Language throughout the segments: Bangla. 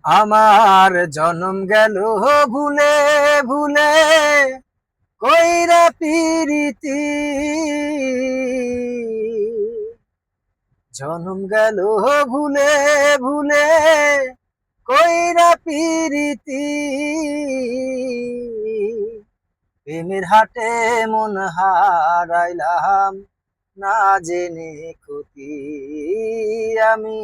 আমার জনম গেল ভুলে ভুলে কইরা পিরিতি, জনম গেল ভুলে ভুলে কইরা পিরিতি। প্রেমের হাটে মন হারাইলাম না জেনে ক্ষতি আমি,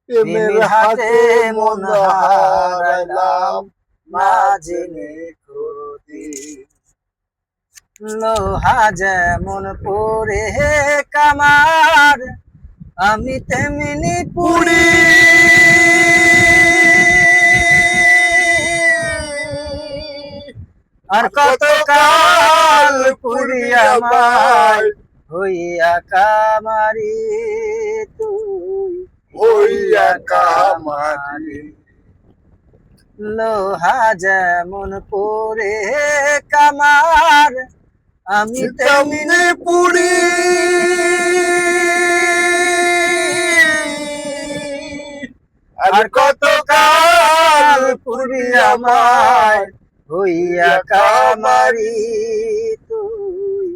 প্রেমের হাটে মন হারাইলাম না জেনে ক্ষতি। লোহা যেমন পরে কামার আমি তেমনি পুড়ি, আর কতকাল পুড়ি আমায় হইয়া কামারি, তুই হইয়া কামারি। লোহা যেমন পরে কামার আমি তেমনি পুরি আর কতকাল পুড়ি আমায় হইয়া কামারি, তুই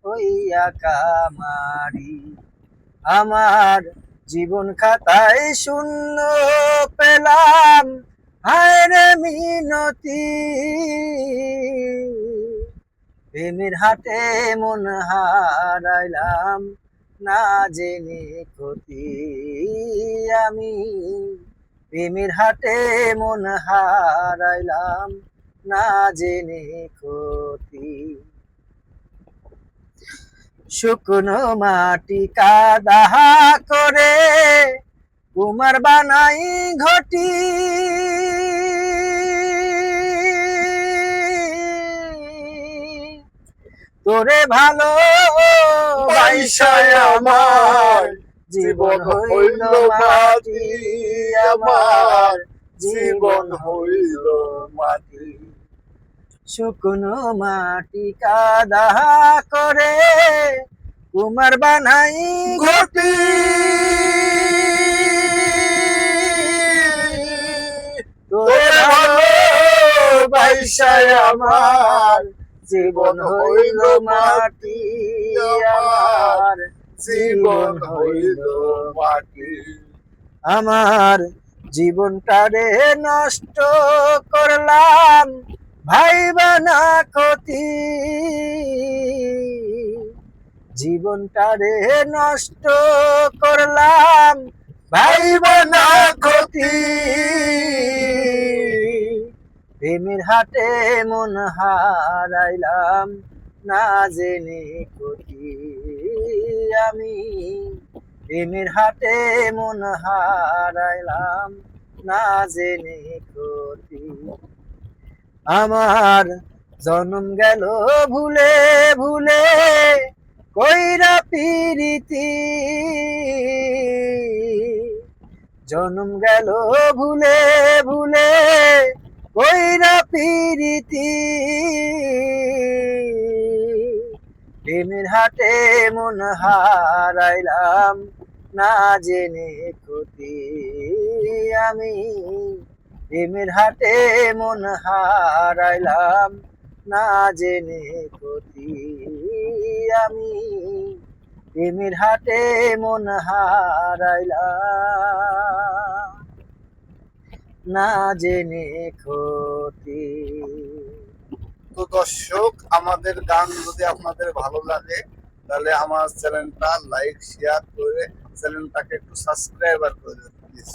হইয়া কামারি। আমার জীবন খাতায় শূন্য পেলাম হায় রে মিনতি, প্রেমের হাটে মন হারাইলাম না জেনে ক্ষতি আমি, প্রেমের হাটে মন হারাইলাম না জেনে ক্ষতি। শুকনো মাটি কাদা করে কুমার বানাই ঘটি, তোরে ভালো পয়সায় আমার জীবন হইল মাটি, আমার জীবন হইল মাটি। শুকনো মাটি কাদা করে কুমার বানাই ঘটি তোরে ভালো পয়সায় আমার জীবন হইল মাটি, আমার জীবন হইল মাটি। আমার জীবনটারে নষ্ট করলাম ভাইবা না ক্ষতি, জীবনটারে নষ্ট করলাম ভাইবা না ক্ষতি, প্রেমের হাটে মন হারাইলাম না জেনে ক্ষতি আমি, প্রেমের হাটে মন হারাইলাম না জেনে ক্ষতি। আমার জনম গেল ভুলে ভুলে কইরা পিরিতি, জনম গেল ভুলে ভুলে কইরা পিরিতি, প্রেমের হাটে মন হারাইলাম না জেনে ক্ষতি আমি, প্রেমের হাটে মন হারাইলাম না জেনে ক্ষতি আমি, প্রেমের হাটে মন হারাইলাম না জেনে ক্ষতি। তো দর্শক, আমাদের গান যদি আপনাদের ভালো লাগে তাহলে আমার চ্যানেলটা লাইক শেয়ার করে চ্যানেলটাকে একটু সাবস্ক্রাইবার করে দেবেন প্লিজ।